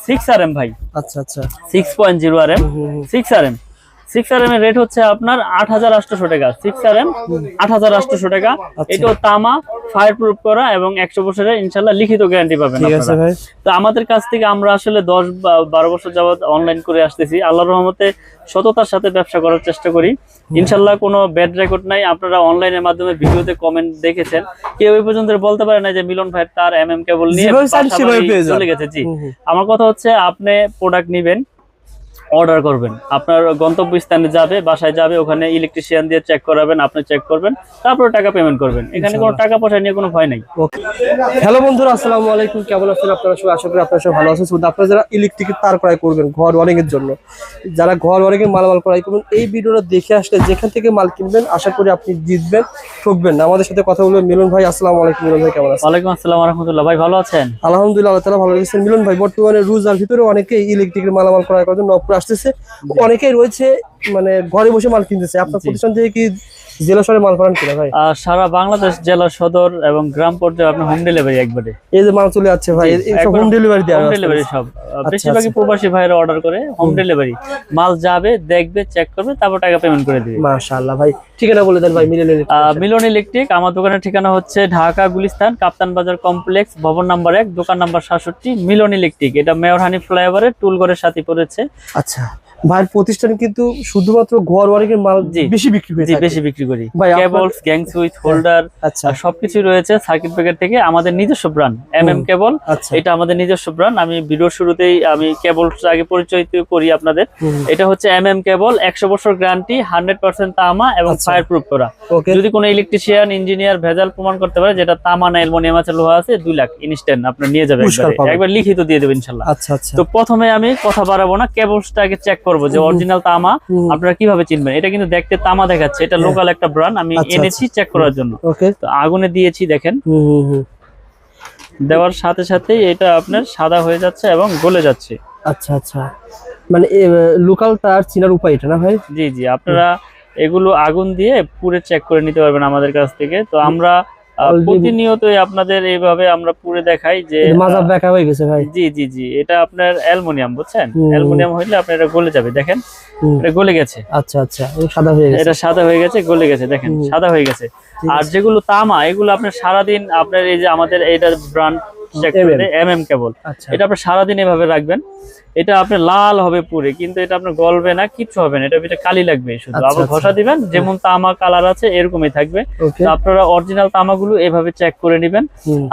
6RM ভাই। আচ্ছা আচ্ছা 6.0RM 6RM 6RM এর রেট হচ্ছে আপনার 8800 টাকা। 6RM 8800 টাকা। এটাও তামা, ফায়ার প্রুফ করা এবং 100 বছরের ইনশাআল্লাহ লিখিত গ্যারান্টি পাবেন ঠিক আছে আপনারা। ভাই। তো আমাদের কাছ থেকে আমরা আসলে 10-12 বছর যাবত অনলাইন করে আসতেছি। আল্লাহর রহমতে সততার সাথে ব্যবসা করার চেষ্টা করি। ইনশাআল্লাহ কোনো ব্যাড রেকর্ড নাই। আপনারা অনলাইনের মাধ্যমে ভিডিওতে কমেন্ট দেখেছেন, কেউ এই পর্যন্ত বলতে পারে না যে মিলন ভাই তার এমএম কেবল নিয়ে চলে গেছে। জি, আমার কথা হচ্ছে আপনি প্রোডাক্ট নেবেন, অর্ডার করবেন, আপনার গন্তব্যস্থানে যাবে, বাসায় যাবে, ওখানে ইলেকট্রিশিয়ান দিয়ে চেক করাবেন, আপনি চেক করবেন, তারপর টাকা পেমেন্ট করবেন। এখানে কোনো টাকা পয়সা নিয়ে কোনো ভয় নাই। হ্যালো বন্ধুরা, আসসালামু আলাইকুম। কেমন আছেন আপনারা সবাই? আশা করি আপনারা সবাই ভালো আছেন। শুধু আপনারা যারা ইলেকট্রিকের তার ক্রয় করবেন ঘর ওয়ারিং এর জন্য, যারা ঘর ওয়ারিং এর মালামাল ক্রয় করবেন, এই ভিডিওটা দেখে আসলে যেখান থেকে মাল কিনবেন আশা করি আপনি জিতবেন, ঠকবেন না। আমাদের সাথে কথা বলবেন মিলন ভাই। আসসালামু আলাইকুম মিলন ভাই, কেমন আছেন? ওয়ালাইকুম আসসালাম ওয়া রাহমাতুল্লাহ। ভাই ভালো আছেন? আলহামদুলিল্লাহ, আল্লাহ তাআলা ভালো রেখেছেন। মিলন ভাই, বর্তমানে রোজার ভিতরে অনেকেই ইলেকট্রিকের মালামাল ক্রয় করার জন্য নবপুর আসতেছে, অনেকেই রয়েছে মানে ঘরে বসে মাল কিনতেছে। আপনার প্রতিষ্ঠান থেকে কি জেলা শহরে মাল পাঠান কিনা ভাই? সারা বাংলাদেশ, জেলা সদর এবং গ্রাম পর্যায়ে আপনি হোম ডেলিভারি একবারে। এই যে মাল চলে যাচ্ছে ভাই, সব হোম ডেলিভারি দেওয়া? হোম ডেলিভারি সব। বেশিরভাগই প্রবাসী ভাইরা অর্ডার করে হোম ডেলিভারি। মাল যাবে, দেখবে, চেক করবে, তারপর টাকা পেমেন্ট করে দিবে। মাশাআল্লাহ ভাই। ঠিকানা বলে দেন ভাই। মিলন ইলেকট্রিক। আমার দোকানের ঠিকানা হচ্ছে ঢাকা গুলিস্তান কাপ্তান বাজার কমপ্লেক্স, ভবন নাম্বার 1, দোকান নাম্বার 67, মিলন ইলেকট্রিক। এটা মেয়র হানিফ ফ্লাইওভারের টুলঘরের সাথে পড়েছে। আচ্ছা, ভাইয়ের প্রতিষ্ঠান কিন্তু শুধুমাত্র ঘর ওয়ারিং এর মাল বেশি বিক্রি করে। জি, বেশি বিক্রি করি। কেবলস, গ্যাং সুইচ, হোল্ডার, আচ্ছা সবকিছু রয়েছে। সার্কিট ব্রেকার থেকে আমাদের নিজস্ব ব্র্যান্ড এমএম কেবল, এটা আমাদের নিজস্ব ব্র্যান্ড। আমি ভিডিওর শুরুতেই আমি কেবলস আগে পরিচয় করি আপনাদের। এটা হচ্ছে এমএম কেবল, 100 বছর গ্যারান্টি, 100% তামা এবং ফায়ার প্রুফ করা। যদি কোনো ইলেকট্রিশিয়ান, ইঞ্জিনিয়ার ভেজাল প্রমাণ করতে পারে যেটা তামা না অ্যালুমিনিয়াম আছে, লোহা আছে, 2 লাখ ইনস্ট্যান্ট আপনার নিয়ে যাবেন, একবার লিখিত দিয়ে দেবেন ইনশাআল্লাহ। আচ্ছা আচ্ছা। তো প্রথমে আমি কথা বাড়াবো না, কেবলসটাকে চেক করবো যে অরিজিনাল তামা। আপনারা কিভাবে চিনবেন? এটা কিন্তু দেখতে তামা দেখাচ্ছে, এটা লোকাল একটা ব্র্যান্ড, আমি এনেছি চেক করার জন্য। তো আগুনে দিয়েছি, দেখেন দেওয়ার সাথে সাথেই এটা আপনার সাদা হয়ে যাচ্ছে এবং গলে যাচ্ছে। আচ্ছা আচ্ছা, মানে লোকাল তার চিনার উপায় এটা না ভাই? জি জি, আপনারা এগুলো আগুন দিয়ে পুরে চেক করে নিতে পারবেন আমাদের কাছ থেকে। তো আমরা প্রতিনিয়তই আপনাদের এইভাবে আমরা পুরে দেখাই যে মাজাব দেখা হয়ে গেছে ভাই। জি জি জি, এটা আপনার অ্যালুমিনিয়াম, বুঝছেন? অ্যালুমিনিয়াম হইলে আপনার এটা গলে যাবে, দেখেন এটা গলে গেছে। আচ্ছা আচ্ছা, সাদা হয়ে গেছে। এটা সাদা হয়ে গেছে, গলে গেছে, দেখেন সাদা হয়ে গেছে। আর যেগুলো তামা, এগুলো আপনার সারাদিন আপনার এই যে আমাদের এইটা ব্র্যান্ড এমএম কেবল, এটা আপনি সারাদিন এভাবে রাখবেন। এটা আপনার লাল হবে পুরে, কিন্তু এটা আপনার গলবে না, কিচ্ছু হবে না। এটা ভিতরে কালি লাগবে শুধু। আবার ঘষা দিবেন, যেমন তামা কালার আছে এরকমই থাকবে। তো আপনারা অরিজিনাল তামাগুলো এভাবে চেক করে নেবেন।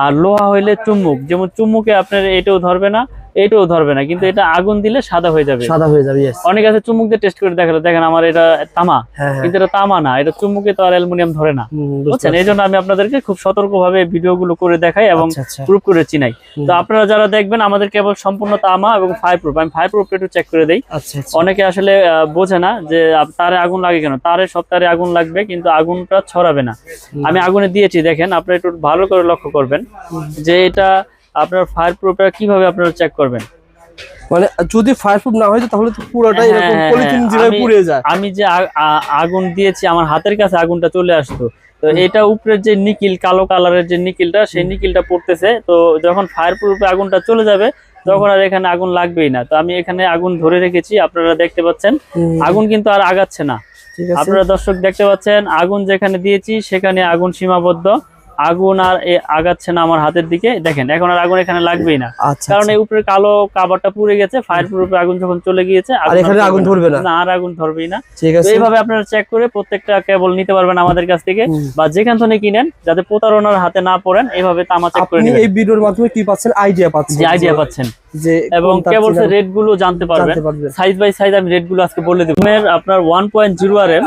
আর লোহা হইলে চুম্বুক, যেমন চুম্বুকে আপনার এটাও ধরবে না, এটাও ধরবে না, কিন্তু এটা আগুন দিলে সাদা হয়ে যাবে। সাদা হয়ে যাবে। অনেক আছে চুম্বুক দিয়ে টেস্ট করে দেখালো, দেখেন আমার এটা তামা, কিন্তু এটা তামা না, এটা চুম্বুকে তো আর অ্যালুমিনিয়াম ধরে না, বুঝছেন? এই জন্য আমি আপনাদেরকে খুব সতর্কভাবে ভিডিওগুলো করে দেখাই এবং প্রুফ করে চিনাই। তো আপনারা যারা দেখবেন আমাদের কেবল সম্পূর্ণ তামা এবং ফায়ার প্রুফ, আমি ফায়ার প্রুফ একটু চেক করে দেই। অনেকে আসলে বোঝে না যে তারে আগুন লাগে কেন। তারে সব তারে আগুন লাগবে, কিন্তু আগুনটা ছড়াবে না। আমি আগুনে দিয়েছি, দেখেন আপনারা একটু ভালো করে লক্ষ্য করবেন যে এটা আপনার ফায়ার প্রুফটা কিভাবে আপনারা চেক করবেন। মানে যদি ফায়ার প্রুফ না হয় তাহলে তো পুরোটাই এরকম পলিথিন যেভাবে পুড়ে যায়। আমি যে আগুন দিয়েছি, আমার হাতের কাছে আগুনটা চলে আসতো। তো এটা উপরের যে নিকিল, কালো কালারের যে নিকিলটা, সেই নিকিলটা পড়তেছে। তো যখন ফায়ার প্রুফে আগুনটা চলে যাবে তখন আর এখানে আগুন লাগবেই না। তো আমি এখানে আগুন ধরে রেখেছি, আপনারা দেখতে পাচ্ছেন আগুন কিন্তু আর আগাচ্ছে না। আপনারা দর্শক দেখতে পাচ্ছেন আগুন যেখানে দিয়েছি সেখানে আগুন সীমাবদ্ধ, আগুন আর আগাচ্ছে না আমার হাতের দিকে। দেখেন এখন আর আগুন এখানে লাগবেই না, কারণ এই উপরে কালো কাভারটা পুড়ে গেছে। ফায়ার প্রুফে আগুন যখন চলে গিয়েছে আগুন ধরবে না, আর আগুন ধরবেই না। এইভাবে আপনারা চেক করে প্রত্যেকটা কেবল নিতে পারবেন আমাদের কাছ থেকে, বা যেখান থেকে কিনেন, যাতে প্রতারণার হাতে না পড়েন। এইভাবে তামা চেক করে নেবেন। এই ভিডিওর মাধ্যমে কি পাচ্ছেন? আইডিয়া পাচ্ছেন, যে আইডিয়া পাচ্ছেন এবং কেবলসের রেট গুলো জানতে পারবেন। সাইজ বাই সাইজ আমি রেট গুলো আজকে বলে দেব। আপনার 1.0RM,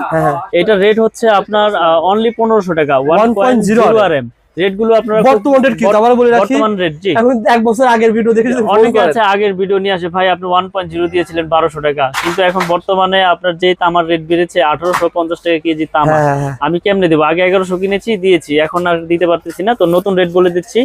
এটা রেট হচ্ছে আপনার অনলি 1500 টাকা। 1.0RM রেট গুলো আপনারা বর্তমান রেট কি আমরা বলে রাখি? বর্তমান রেট জি, এখন এক বছর আগের ভিডিও দেখেছেন, অনেকে আছে আগের ভিডিও নিয়ে আসে, ভাই আপনি 1.0 দিয়েছিলেন 1200 টাকা, কিন্তু এখন বর্তমানে আপনার যে তামার রেট বেড়েছে 1850 টাকা কেজি তামা। আমি কেমনে দেব? আগে 1100 কিনেছি, দিয়েছি, এখন আর দিতে পারতেছি না। তো নতুন রেট বলে দিচ্ছি,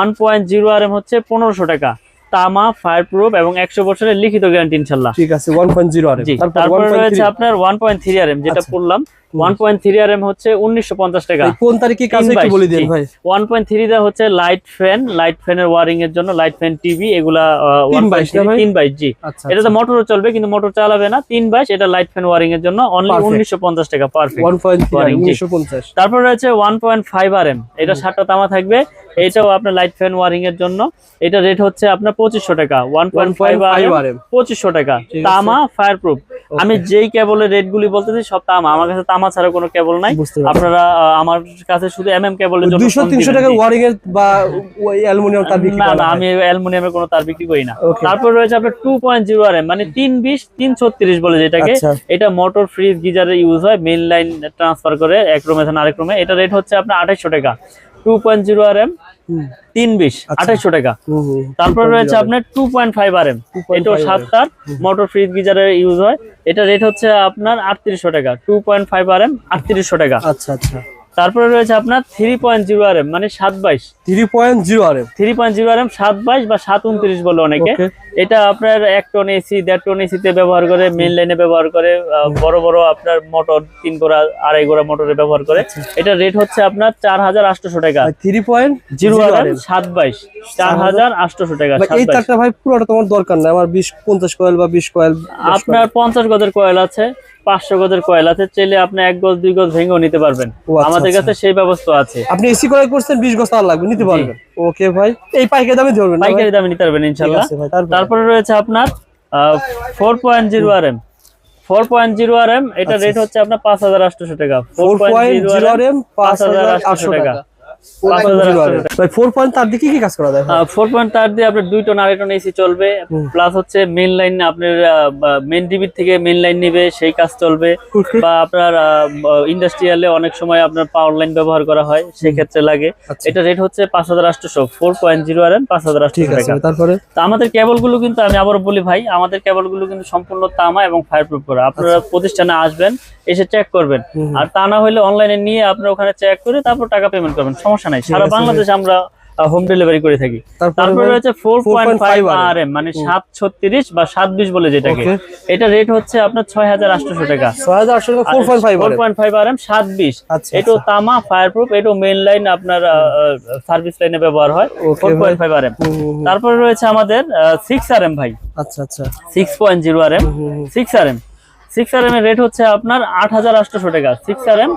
1.0RM হচ্ছে 1500 টাকা, তামা, ফায়ার প্রুফ এবং 100 বছরের লিখিত গ্যারান্টি ইনশাআল্লাহ। ঠিক আছে, 1.0RM। তারপরে রয়েছে আপনার 1.3RM, যেটা পড়লাম, 1.3 RM হচ্ছে 1950 টাকা। ভাই কোন তারিখে কাজ একটু বলে দেন ভাই। 1.3 দা হচ্ছে লাইট ফ্যানের ওয়ারিং এর জন্য, লাইট ফ্যান, টিভি এগুলা 322 জি। আচ্ছা, এটা তো মোটরও চলবে কিন্তু মোটর চালাবে না। 322 এটা লাইট ফ্যান ওয়ারিং এর জন্য অনলি 1950 টাকা পারফেক্ট 1.3 1950। তারপর রয়েছে 1.5 RM, এটা 7টা তামা থাকবে, এটাও আপনার লাইট ফ্যান ওয়ারিং এর জন্য। এটা রেট হচ্ছে আপনার 2500 টাকা। 1.5 RM 2500 টাকা, তামা ফায়ার প্রুফ। আমি যেই কেবলের রেট গুলি বলতেছি সব তামা, আমার কাছে তামা ছাড়া কোনো কেবল নাই। আপনারা আমার কাছে শুধু MM কেবলের জন্য 200-300 টাকা ওয়ারিং এর বা অ্যালুমিনিয়াম তার বিক্রি করা না, আমি অ্যালুমিনিয়ামের কোনো তার বিক্রি করি না। তারপর রয়েছে আপনার 2.0 RM, মানে 320 336 বলে যেটাকে। এটা মোটর, ফ্রিজ, গিজারে ইউজ হয়, মেইন লাইন ট্রান্সফার করে এক রুমে থেকে আরেক রুমে। এটা রেট হচ্ছে আপনার 2800 টাকা। 2.0 RM 320 2800 টাকা। তারপর রয়েছে আপনার 2.5 RM, এটাও 7 তার, মোটর, ফ্রিজ, গিজারে ইউজ হয়। এটা রেট হচ্ছে আপনার 3800 টাকা। 2.5 RM 3800 টাকা। আচ্ছা আচ্ছা। তারপরে রয়েছে আপনার 3.0 RM, মানে 722 3.0 RM 722 বা 729 বলে অনেকে। এটা আপনার 1 টন এসি, 1.5 টন এসি তে ব্যবহার করে, মেইন লাইনে ব্যবহার করে, বড় বড় আপনার মোটর 3 গোড়া 2.5 গোড়া মোটরে ব্যবহার করে। এটা রেট হচ্ছে আপনার 4800 টাকা। 3.0 RM 722 4800 টাকা। এই তারটা ভাই পুরোটা তোমার দরকার না, আমার 50 কয়েল বা 20 কয়েল। আপনার 50 গজের কয়েল আছে, 500 গজের কয়েল আছে, চাইলে আপনি 1 গজ 2 গজ ভেঙেও নিতে পারবেন। আমাদের কাছে সেই ব্যবস্থা আছে। আপনি এসি কয়েল করছেন 20 গজ তার লাগবে, নিতে পারবেন। ওকে ভাই, এই পাইকারি দামে ধরবেন, পাইকারি দামে নিতে পারবেন ইনশাআল্লাহ। তারপরে রয়েছে আপনার 4.0 RM 4.0 RM, এটা রেট হচ্ছে আপনার 5800 টাকা। 4.0 RM 5800 টাকা। 4 পয়েন্ট তার দিয়ে কি কাজ করা যায়? 4 পয়েন্ট তার দিয়ে আপনার 2 টন 2.5 টন এসি চলবে, প্লাস হচ্ছে মেইন লাইন, আপনার মেইন ডিবি থেকে মেইন লাইন নিবে, সেই কাজ চলবে। বা আপনার ইন্ডাস্ট্রিয়ালে অনেক সময় আপনার পাওয়ার লাইন ব্যবহার করা হয়, সেই ক্ষেত্রে লাগে। এটা রেট হচ্ছে 5800। 4.0 RM 5800 টাকা। তারপরে তো আমাদের কেবলগুলো কিন্তু, আমি আবারও বলি ভাই, আমাদের কেবলগুলো কিন্তু সম্পূর্ণ তামা এবং ফায়ারপ্রুফ করা। আপনারা প্রতিষ্ঠানে আসবেন, এসে চেক করবেন, আর তা না হলে অনলাইনে নিয়ে আপনারা ওখানে চেক করে তারপর টাকা পেমেন্ট করবেন, সমস্যা নাই। সারা বাংলাদেশে আমরা হোম ডেলিভারি করে থাকি। তারপরে রয়েছে 4.5 RM, মানে 736 বা 720 বলে যেটাকে। এটা রেট হচ্ছে আপনার 6800 টাকা। 6800 টাকা 4.5 RM 720। এটাও তামা, ফায়ারপ্রুফ, এটাও মেইন লাইন আপনার সার্ভিস লাইনে ব্যবহার হয়। 4.5 RM। তারপরে রয়েছে আমাদের 6 RM ভাই। আচ্ছা আচ্ছা। 6.0 RM 6 RM 6 RM এর রেট হচ্ছে আপনার 8800 টাকা। 6 RM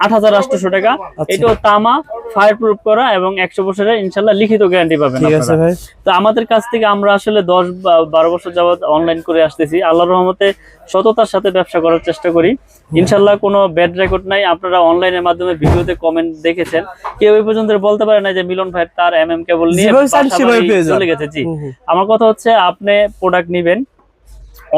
8800 টাকা। এটাও তামা, ফায়ারপ্রুফ করা এবং 100 বছরের ইনশাআল্লাহ লিখিত গ্যারান্টি পাবেন আপনারা। তো আমাদের কাছ থেকে আমরা আসলে 10-12 বছর যাবত অনলাইন করে আসতেছি। আল্লাহর রহমতে সততার সাথে ব্যবসা করার চেষ্টা করি। ইনশাআল্লাহ কোনো ব্যাড রেকর্ড নাই। আপনারা অনলাইনের মাধ্যমে ভিডিওতে কমেন্ট দেখেছেন, কেউ এই পর্যন্ত বলতে পারে না যে মিলন ভাই তার MM কেবল নিয়ে চলে গেছে। জি, আমার কথা হচ্ছে আপনি প্রোডাক্ট নিবেন,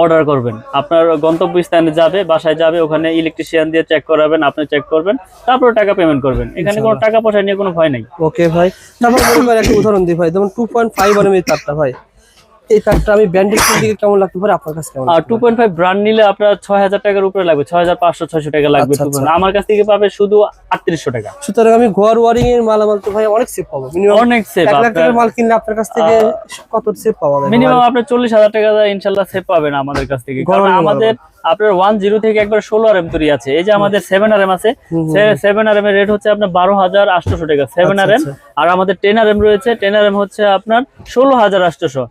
অর্ডার করবেন, আপনার গন্তব্যস্থানে যাবে, বাসায় যাবে, ওখানে ইলেকট্রিশিয়ান দিয়ে চেক করাবেন, আপনি চেক করবেন, তারপর টাকা পেমেন্ট করবেন। এখানে কোনো টাকা পয়সা নিয়ে কোনো ভয় নাই। ওকে ভাই, তারপর একটা উদাহরণ দিই ভাই, যেমন 2.5 RM এর তারটা ভাই, এই তারটা আমি ব্র্যান্ডের দিকে কেমন লাগতে পারে আপনার কাছে? কেমন? আর 2.5 ব্র্যান্ড নিলে আপনার 6000 টাকার উপরে লাগবে, 6500-600 টাকা লাগবে। আমার কাছ থেকে পাবে শুধু 3800 টাকা। সুতরাং আমি ঘর ওয়ারিং এর মালামাল তো ভাই অনেক সেভ পাবো। মিনিমাম অনেক সেভ। 1 লাখ টাকার মাল কিনলে আপনার কাছ থেকে কত সেভ পাওয়া যায়? মিনিমাম আপনি 40000 টাকা ইনশাআল্লাহ সেভ পাবেন আমাদের কাছ থেকে। কারণ আমাদের আপনার 10 থেকে একবার 16 RM তৈরি আছে। এই যে আমাদের 7 RM আছে, 7 RM এর রেট হচ্ছে আপনার 12800 টাকা 7 RM। আর আমাদের 10 RM রয়েছে, 10 RM হচ্ছে আপনার 16800।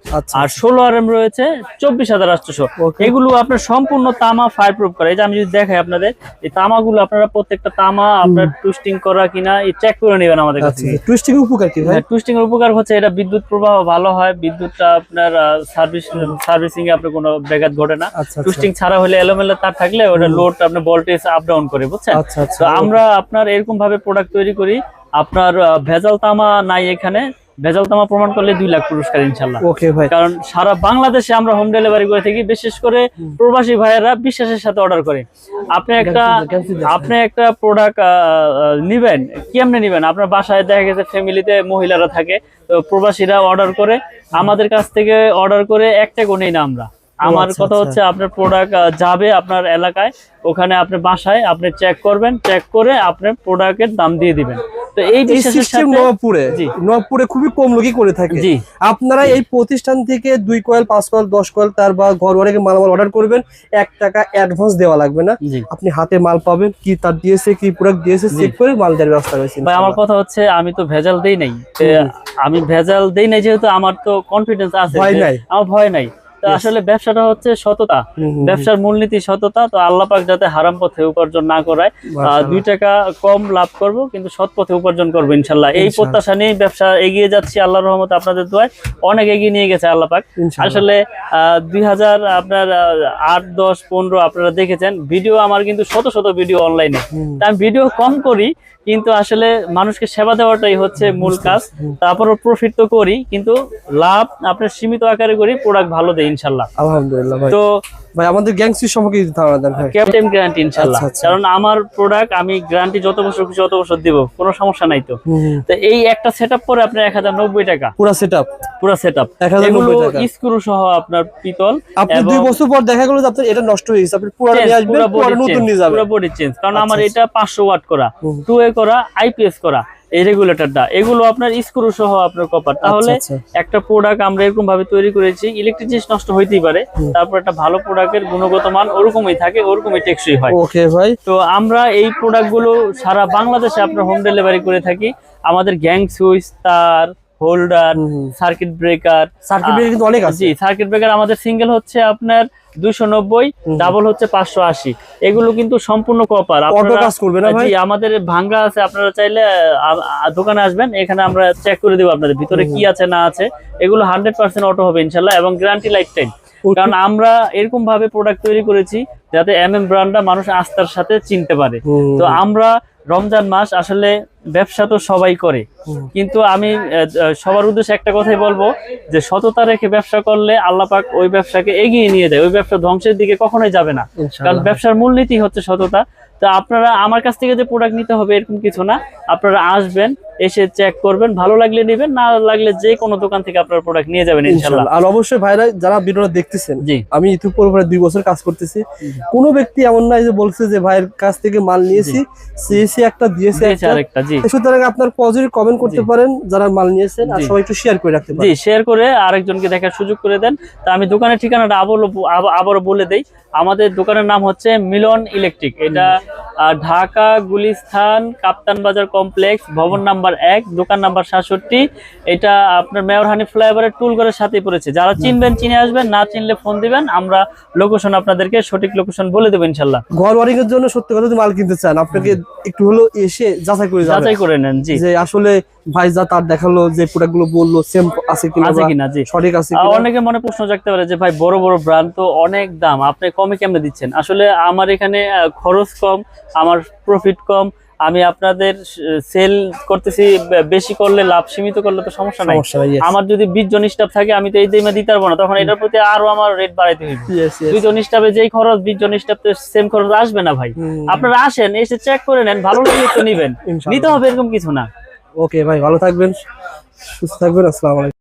আর 16 RM রয়েছে 24800। এগুলো আপনার সম্পূর্ণ তামা, ফায়ারপ্রুফ করা। এই যে আমি যদি দেখাই আপনাদের, এই তামাগুলো আপনারা প্রত্যেকটা তামা আপনার টুইস্টিং করা কিনা এই চেক করে নেবেন আমাদের কাছে। টুইস্টিং এর উপকার কি ভাই? টুইস্টিং এর উপকার হচ্ছে এটা বিদ্যুৎ প্রবাহ ভালো হয়, বিদ্যুৎটা আপনার সার্ভিসিং এ আপনার কোনো ব্যাঘাত ঘটে না। টুইস্টিং ছাড়া হলে এলোমেলো তার থাকলে ওটা লোড আপনার ভোল্টেজ আপ ডাউন করে, বুঝছেন? তো আমরা আপনার এরকম ভাবে প্রোডাক্ট তৈরি করি। আপনার ভেজাল তামা নাই এখানে, ভেজাল তামা প্রমাণ করলে 2 লাখ পুরস্কার ইনশাআল্লাহ। ওকে ভাই, কারণ সারা বাংলাদেশে আমরা হোম ডেলিভারি করে থাকি। বিশেষ করে প্রবাসী ভাইয়েরা বিশ্বাসের সাথে অর্ডার করে। আপনি একটা প্রোডাক্ট নিবেন, কেমনে নিবেন? আপনার বাসায় দেখা গেছে ফ্যামিলিতে মহিলারা থাকে, তো প্রবাসীরা অর্ডার করে আমাদের কাছ থেকে, অর্ডার করে 1 টাকাও নেই না আমরা। আমার আচ্ছা, কথা আচ্ছা। হচ্ছে আপনার প্রোডাক্ট যাবে আপনার এলাকায়, ওখানে আপনি বাসায় আপনি চেক করবেন, চেক করে আপনার প্রোডাক্টের দাম দিয়ে দিবেন। তো এই এই বিশ্বাসের সিস্টেম সাথে নবাবপুরে জি খুবই কম লোকই করে থাকে। জি আপনারা এই প্রতিষ্ঠান থেকে 2 কয়েল 5 কয়েল 10 কয়েল তার বা ঘর অনেকে মালামাল অর্ডার করবেন, 1 টাকা অ্যাডভান্স দেওয়া লাগবে না। জি আপনি হাতে মাল পাবেন, কি তার দিয়েছে কি প্রোডাক্ট দিয়েছে জি। চেক করে মাল দেওয়ার ব্যবস্থা রয়েছে ভাই আমার ইনশাআল্লাহ। কথা হচ্ছে আমি তো ভেজাল দেই নাই। আমি ভেজাল দেই নাই যেহেতু আমার তো কনফিডেন্স আছে, ভয় যে নাই। আমার ভয় নাই। তো Yes. আসলে ব্যবসাটা হচ্ছে সততা, ব্যবসার মূলনীতি সততা। তো আল্লাহ পাক যাতে হারাম পথে উপার্জন না করায়, মাশাআল্লাহ। 2 টাকা কম লাভ করব কিন্তু সৎ পথে উপার্জন করবো ইনশাল্লাহ। এই ইনশাআল্লাহ। প্রত্যাশা নিয়ে ব্যবসা এগিয়ে যাচ্ছি আল্লাহর রহমতে, আপনাদের দোয়ায় অনেক এগিয়ে নিয়ে গেছে আল্লাহ পাক। ইনশাআল্লাহ। আসলে 2000 আপনার 8, 10, 15 আপনারা দেখেছেন ভিডিও আমার, কিন্তু শত শত ভিডিও অনলাইনে। আমি ভিডিও কম করি কিন্তু আসলে মানুষকে সেবা দেওয়াটাই হচ্ছে মূল কাজ। তারপরও প্রফিট তো করি কিন্তু লাভ আপনার সীমিত আকারে করি, প্রোডাক্ট ভালো দেয় ইনশাল্লাহ। আলহামদুলিল্লাহ ভাই। তো ভাই আমাদের গ্যাংস্টার সম্পর্কে যদি ধারণা দেন ভাই। ক্যাপ্টেন গ্যারান্টি ইনশাল্লাহ, আচ্ছা, আচ্ছা। কারণ আমার প্রোডাক্ট আমি গ্যারান্টি যত বছর খুশি অত বছর দিব, কোনো সমস্যা নাই। তো তো এই একটা সেটআপ পরে আপনার 1090 টাকা পুরো সেটআপ পুরো সেটআপ, 1090 এগুলো টাকা। স্ক্রু সহ আপনার পিতল। আপনি এবং 2 বছর পর দেখা গেল যে আপনার এটা নষ্ট হয়ে গেছে, আপনি পুরোটা নিয়ে আসবেন, পুরো নতুন নিয়ে যাবেন। পুরো বডি চেঞ্জ, কারণ আমার আচ্ছা, এটা 500 ওয়াট করা, 2A করা, আইপিএস করা এই রেগুলেটরটা, এগুলো আপনার স্ক্রু সহ আপনার কপার। তাহলে আচ্ছা। একটা প্রোডাক্ট আমরা এরকম ভাবে তৈরি করেছি, ইলেকট্রিক জিনিস নষ্ট হইতেই পারে, তারপর একটা ভালো প্রোডাক্টের গুণগত মান ওরকমই থাকে, ওরকমই টেকসই হয়। ওকে ভাই। তো আমরা এই প্রোডাক্টগুলো সারা বাংলাদেশে আপনার হোম ডেলিভারি করে থাকি। আমাদের গ্যাং সুইচ, তার, holder, circuit breaker. Circuit breaker কিন্তু অনেক আছে। জি, সার্কিট ব্রেকার আমাদের সিঙ্গেল হচ্ছে আপনার 290, ডাবল হচ্ছে 580। এগুলো কিন্তু সম্পূর্ণ কপার। অটো কাজ করবে না ভাই? জি, আমাদের ভাঙ্গা আছে, আপনারা চাইলে দোকানে আসবেন, এখানে আমরা চেক করে দেবো আপনাদের ভিতরে কি আছে না আছে। এগুলো 100% অটো হবে ইনশাল্লাহ, এবং গ্যারান্টি লাইফ টাইম। কারণ আমরা এরকম ভাবে প্রোডাক্ট তৈরি করেছি যাতে ব্র্যান্ডটা মানুষ আস্থার সাথে চিনতে পারে। তো আমরা রমজান মাস আসলে ব্যবসা তো সবাই করে, কিন্তু আমি সবার উদ্দেশ্যে একটা কথাই বলবো যে সততা রেখে ব্যবসা করলে আল্লাহ পাক ওই ব্যবসাকে এগিয়ে নিয়ে যায়, ওই ব্যবসা ধ্বংসের দিকে কখনোই যাবে না। কারণ ব্যবসার মূলনীতি হচ্ছে সততা। তো আপনারা আমার কাছ থেকে যে প্রোডাক্ট নিতে হবে এরকম কিছু না, আপনারা আসবেন, এসে চেক করবেন, ভালো লাগলে নেবেন, না লাগলে যে কোনো দোকান থেকে আপনার প্রোডাক্ট নিয়ে যাবেন ইনশাআল্লাহ। আর অবশ্যই ভাইরা যারা ভিডিওটা দেখতেছেন, জি আমি ইউটিউব পরে 2 বছর কাজ করতেছি, কোনো ব্যক্তি এমন নাই যে বলছে যে ভাইয়ের কাছ থেকে মাল নিয়েছি, সিএসি একটা দিয়েছে আরেকটা। জি, সুতরাং আপনার পজিটিভ কমেন্ট করতে পারেন যারা মাল নিয়েছেন, আর সবাই একটু শেয়ার করে রাখতে পারেন। জি, শেয়ার করে আরেকজনকে দেখার সুযোগ করে দেন। তো আমি দোকানের ঠিকানাটা আবারও বলে দেই। আমাদের দোকানের নাম হচ্ছে মিলন ইলেকট্রিক। এটা ঢাকা গুলিস্তান কাপ্তান বাজার কমপ্লেক্স, ভবন নাম্বার 1, দোকান নাম্বার 67। এটা আপনার মেয়র হানি ফ্লাইওভারের টুল ঘরের সাথেই পড়েছে। যারা চিনবেন চিনে আসবেন, না চিনলে ফোন দিবেন, আমরা লোকেশন আপনাদেরকে সঠিক লোকেশন বলে দেবো ইনশাল্লাহ। ঘর ওয়ারিং এর জন্য সত্যি কথা যদি মাল কিনতে চান, আপনাকে একটু হলো এসে যাচাই করে নেন। জি, যে আসলে ভাই যা তার দেখালো, যে প্রোডাক্ট গুলো বললো সেম আছে কিনা, জি সঠিক আছে কিনা। অনেকে মনে প্রশ্ন জাগতে পারে যে ভাই বড় বড় ব্র্যান্ড তো অনেক দাম, আপনি কমে কেমনে দিচ্ছেন? আসলে আমার এখানে খরচ কম, আমার প্রফিট কম, আমি আপনাদের সেল করতেছি, বেশি করলে লাভ, সীমিত করলে তো সমস্যা নাই। আমার যদি 20 জন স্টাফ থাকে, আমি তো এই দামে দিতে পারবো না, তখন এটার প্রতি আরো আমার রেট বাড়াইতে হবে। 2 জন স্টাফে যেই খরচ, 20 জন স্টাফ তো সেম খরচ আসবে না ভাই। আপনারা আসেন, এসে চেক করে নেন, ভালো লাগলে তো নিবেন, নিতে হবে এরকম কিছু না। ওকে ভাই, ভালো থাকবেন, সুস্থ থাকবেন, আসসালামু আলাইকুম।